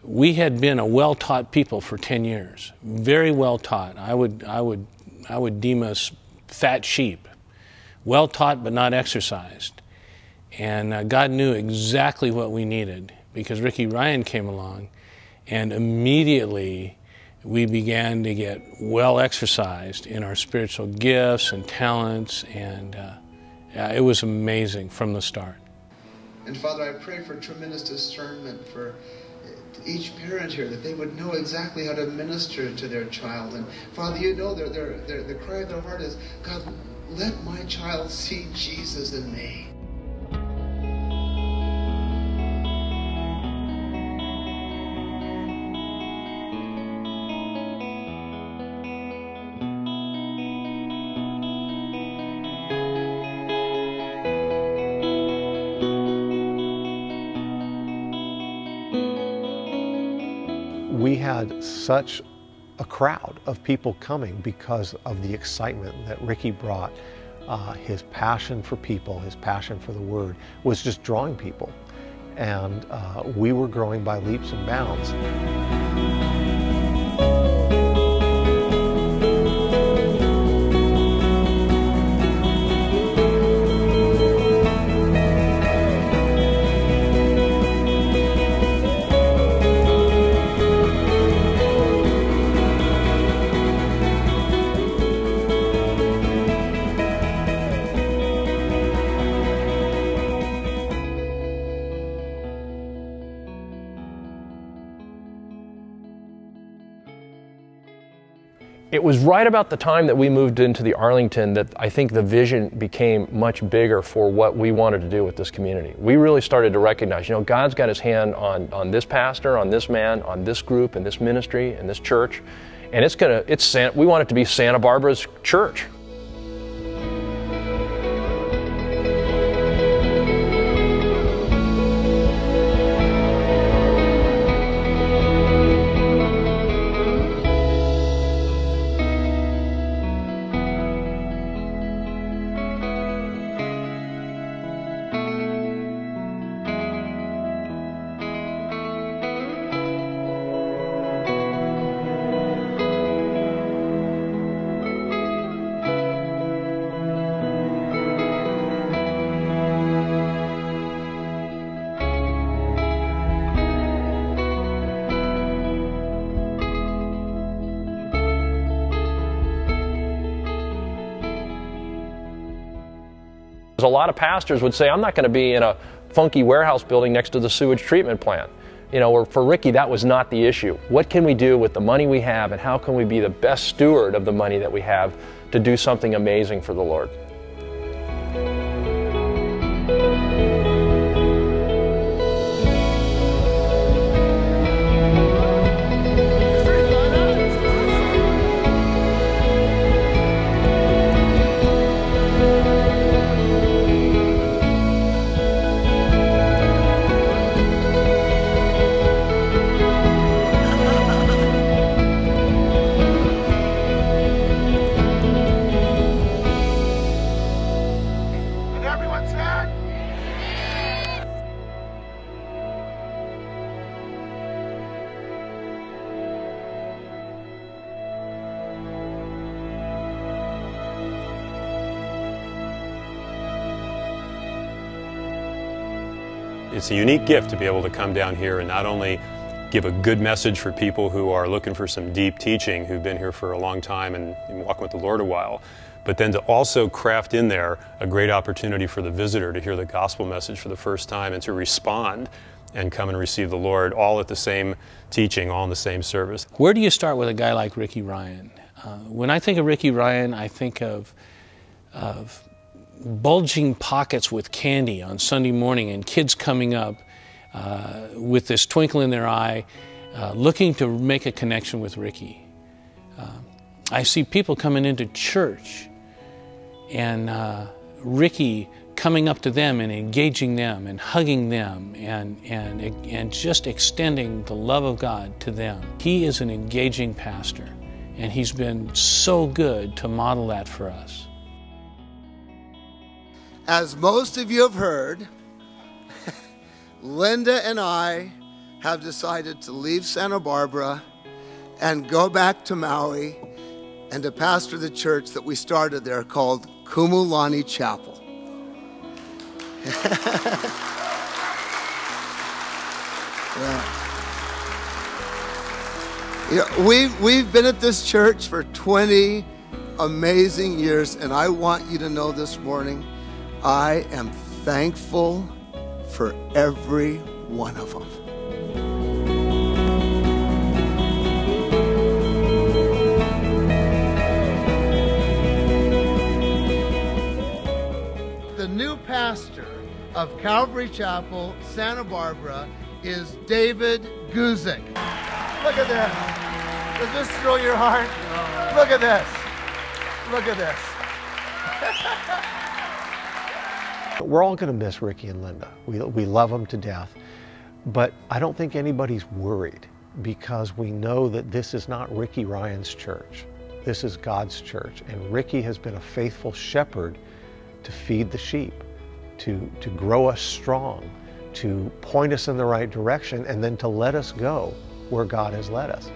we had been a well-taught people for 10 years, very well-taught. I would deem us fat sheep, well-taught but not exercised. And God knew exactly what we needed, because Ricky Ryan came along, and immediately we began to get well exercised in our spiritual gifts and talents, and it was amazing from the start. And Father, I pray for tremendous discernment for each parent here, that they would know exactly how to minister to their child. And Father, you know the cry of their heart is, God, let my child see Jesus in me. We had such a crowd of people coming because of the excitement that Ricky brought. His passion for people, his passion for the Word was just drawing people. And we were growing by leaps and bounds. It was right about the time that we moved into the Arlington that I think the vision became much bigger for what we wanted to do with this community. We really started to recognize, God's got his hand on this pastor, on this man, on this group, and this ministry, and this church. And we want it to be Santa Barbara's church. A lot of pastors would say, I'm not going to be in a funky warehouse building next to the sewage treatment plant. Or for Ricky, that was not the issue. What can we do with the money we have, and how can we be the best steward of the money that we have to do something amazing for the Lord? It's a unique gift to be able to come down here and not only give a good message for people who are looking for some deep teaching, who've been here for a long time and walking with the Lord a while, but then to also craft in there a great opportunity for the visitor to hear the gospel message for the first time and to respond and come and receive the Lord, all at the same teaching, all in the same service. Where do you start with a guy like Ricky Ryan? When I think of Ricky Ryan, I think of bulging pockets with candy on Sunday morning, and kids coming up with this twinkle in their eye, looking to make a connection with Ricky. I see people coming into church and Ricky coming up to them and engaging them and hugging them and just extending the love of God to them. He is an engaging pastor, and he's been so good to model that for us. As most of you have heard, Linda and I have decided to leave Santa Barbara and go back to Maui and to pastor the church that we started there called Calvary Chapel. We've been at this church for 20 amazing years, and I want you to know this morning, I am thankful for every one of them. The new pastor of Calvary Chapel Santa Barbara is David Guzik. Look at this. Does this thrill your heart? Look at this. Look at this. We're all going to miss Ricky and Linda. We love them to death. But I don't think anybody's worried, because we know that this is not Ricky Ryan's church. This is God's church. And Ricky has been a faithful shepherd to feed the sheep, to grow us strong, to point us in the right direction, and then to let us go where God has led us.